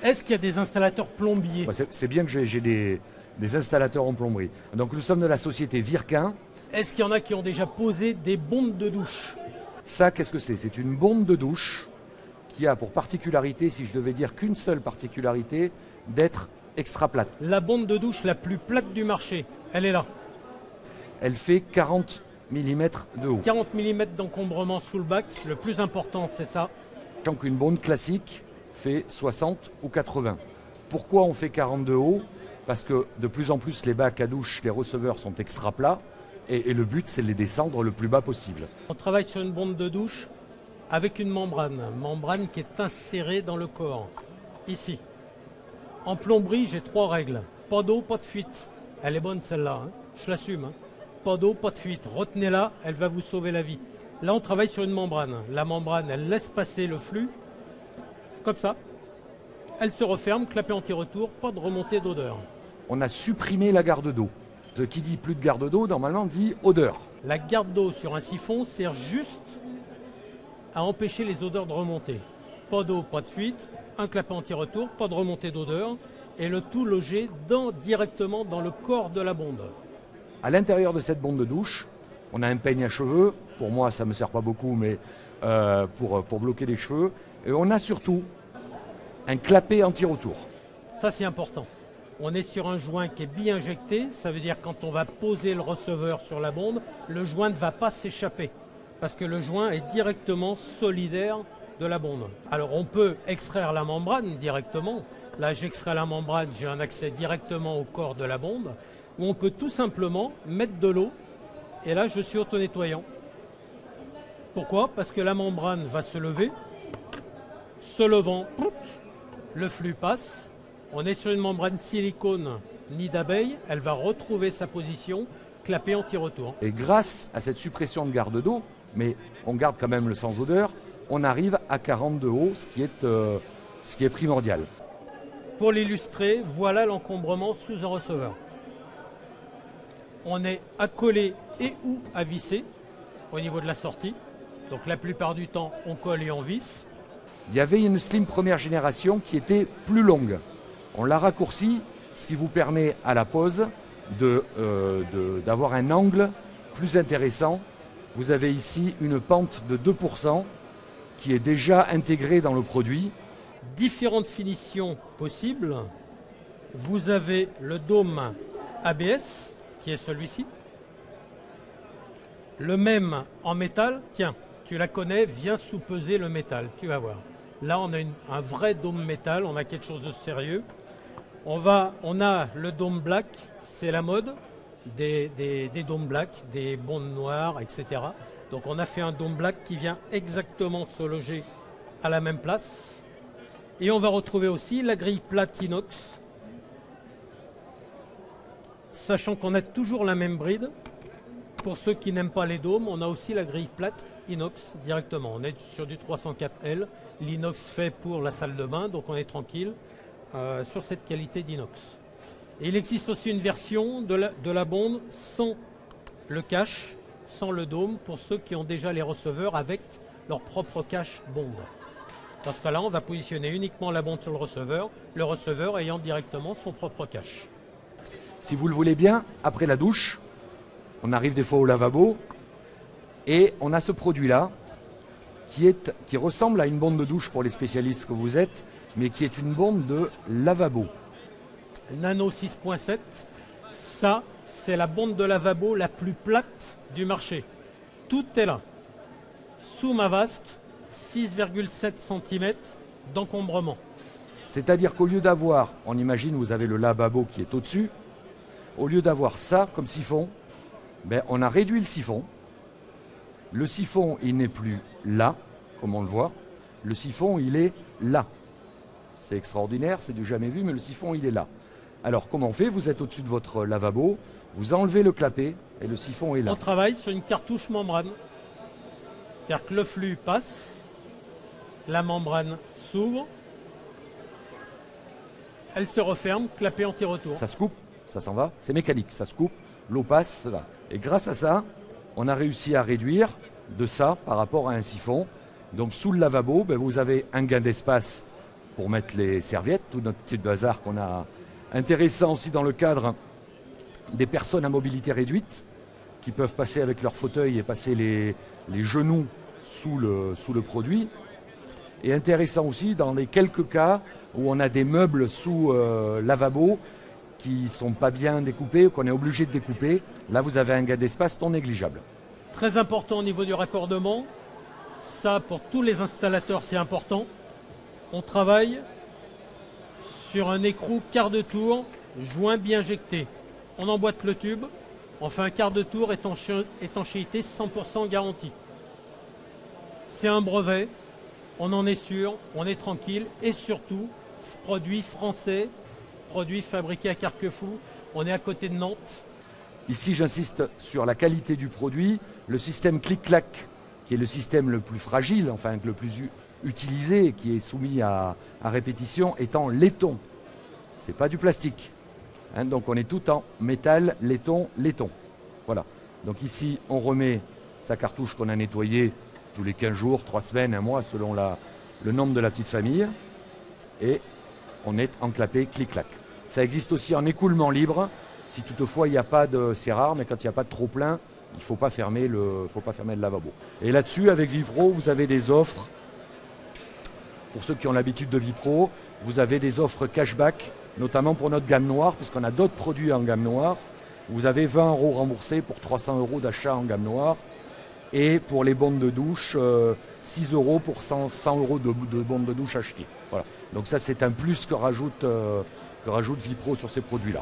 Est-ce qu'il y a des installateurs plombiers? C'est bien que j'ai des installateurs en plomberie. Donc nous sommes de la société Virquin. Est-ce qu'il y en a qui ont déjà posé des bombes de douche? Ça, qu'est-ce que c'est? C'est une bombe de douche qui a pour particularité, si je devais dire qu'une seule particularité, d'être extra plate. La bombe de douche la plus plate du marché, elle est là. Elle fait 40 mm de haut. 40 mm d'encombrement sous le bac, le plus important c'est ça. Tant qu'une bombe classique fait 60 ou 80. Pourquoi on fait 40 de haut? Parce que de plus en plus les bacs à douche, les receveurs sont extra plats et le but c'est de les descendre le plus bas possible. On travaille sur une bombe de douche avec une membrane qui est insérée dans le corps, ici. En plomberie, j'ai 3 règles. Pas d'eau, pas de fuite. Elle est bonne celle-là, hein. Je l'assume. Hein. Pas d'eau, pas de fuite. Retenez-la, elle va vous sauver la vie. Là, on travaille sur une membrane. La membrane, elle laisse passer le flux, comme ça. Elle se referme, clapet anti-retour, pas de remontée d'odeur. On a supprimé la garde d'eau. Ce qui dit plus de garde d'eau, normalement, dit odeur. La garde d'eau sur un siphon sert juste à empêcher les odeurs de remonter. Pas d'eau, pas de fuite, un clapet anti-retour, pas de remontée d'odeur, et le tout logé directement dans le corps de la bombe. À l'intérieur de cette bombe de douche, on a un peigne à cheveux. Pour moi, ça ne me sert pas beaucoup, mais pour bloquer les cheveux. Et on a surtout un clapet anti-retour. Ça, c'est important. On est sur un joint qui est bi-injecté. Ça veut dire quand on va poser le receveur sur la bombe, le joint ne va pas s'échapper. Parce que le joint est directement solidaire de la bombe. Alors on peut extraire la membrane directement. Là, j'extrais la membrane, j'ai un accès directement au corps de la bombe. Ou on peut tout simplement mettre de l'eau. Et là, je suis auto-nettoyant. Pourquoi? Parce que la membrane va se lever. Se levant, le flux passe. On est sur une membrane silicone, nid d'abeille. Elle va retrouver sa position, clapet anti-retour. Et grâce à cette suppression de garde d'eau, mais on garde quand même le sans odeur, on arrive à 40 de haut, ce qui est primordial. Pour l'illustrer, voilà l'encombrement sous un receveur. On est accolé et ou à visser au niveau de la sortie. Donc la plupart du temps, on colle et on visse. Il y avait une slim première génération qui était plus longue. On l'a raccourcie, ce qui vous permet à la pose d'avoir un angle plus intéressant. Vous avez ici une pente de 2% qui est déjà intégrée dans le produit. Différentes finitions possibles. Vous avez le dôme ABS, qui est celui-ci. Le même en métal, tiens, tu la connais, viens sous-peser le métal, tu vas voir. Là, on a un vrai dôme métal, on a quelque chose de sérieux. On a le dôme black, c'est la mode, des dômes black, des bondes noires, etc. Donc on a fait un dôme black qui vient exactement se loger à la même place. Et on va retrouver aussi la grille plate inox, sachant qu'on a toujours la même bride. Pour ceux qui n'aiment pas les dômes, on a aussi la grille plate inox directement. On est sur du 304L, l'inox fait pour la salle de bain, donc on est tranquille sur cette qualité d'inox. Et il existe aussi une version de la bombe sans le cache, sans le dôme, pour ceux qui ont déjà les receveurs avec leur propre cache bombe. Dans ce cas-là, on va positionner uniquement la bombe sur le receveur ayant directement son propre cache. Si vous le voulez bien, après la douche, on arrive des fois au lavabo et on a ce produit-là qui ressemble à une bombe de douche pour les spécialistes que vous êtes, mais qui est une bombe de lavabo. Nano 6.7, ça c'est la bombe de lavabo la plus plate du marché. Tout est là. Sous ma vasque, 6,7 cm d'encombrement. C'est-à-dire qu'au lieu d'avoir, on imagine vous avez le lavabo qui est au-dessus, au lieu d'avoir ça comme siphon, on a réduit le siphon. Le siphon, il n'est plus là, comme on le voit. Le siphon, il est là. C'est extraordinaire, c'est du jamais vu, mais le siphon, il est là. Alors, comment on fait? Vous êtes au-dessus de votre lavabo, vous enlevez le clapet et le siphon est là. On travaille sur une cartouche membrane. C'est-à-dire que le flux passe, la membrane s'ouvre, elle se referme, clapet anti-retour. Ça se coupe, ça s'en va, c'est mécanique, ça se coupe, l'eau passe, là. Et grâce à ça, on a réussi à réduire de ça par rapport à un siphon. Donc sous le lavabo, vous avez un gain d'espace pour mettre les serviettes, tout notre petit bazar qu'on a intéressant aussi dans le cadre des personnes à mobilité réduite qui peuvent passer avec leur fauteuil et passer les genoux sous le produit. Et intéressant aussi dans les quelques cas où on a des meubles sous lavabo qui ne sont pas bien découpés ou qu'on est obligé de découper. Là, vous avez un gain d'espace non négligeable. Très important au niveau du raccordement. Ça, pour tous les installateurs, c'est important. On travaille sur un écrou quart de tour, joint bien injecté. On emboîte le tube, on fait un quart de tour, étanchéité 100% garantie. C'est un brevet, on en est sûr, on est tranquille et surtout, produit français, produit fabriqué à Carquefou, on est à côté de Nantes. Ici, j'insiste sur la qualité du produit, le système clic-clac, qui est le système le plus fragile, enfin le plus utilisé, qui est soumis à répétition, étant laiton. Ce n'est pas du plastique. Hein, donc on est tout en métal, laiton, laiton. Voilà. Donc ici, on remet sa cartouche qu'on a nettoyée tous les 15 jours, 3 semaines, 1 mois, selon le nombre de la petite famille. Et on est enclappé clic-clac. Ça existe aussi en écoulement libre. Si toutefois il n'y a pas de, c'est rare, mais quand il n'y a pas de trop plein, il ne faut pas fermer le lavabo. Et là-dessus, avec Vipro, vous avez des offres. Pour ceux qui ont l'habitude de Vipro, vous avez des offres cashback, notamment pour notre gamme noire, puisqu'on a d'autres produits en gamme noire. Vous avez 20 € remboursés pour 300 € d'achat en gamme noire. Et pour les bondes de douche, 6 € pour 100 € de bondes de douche achetées. Voilà. Donc ça, c'est un plus que rajoute Vipro sur ces produits-là.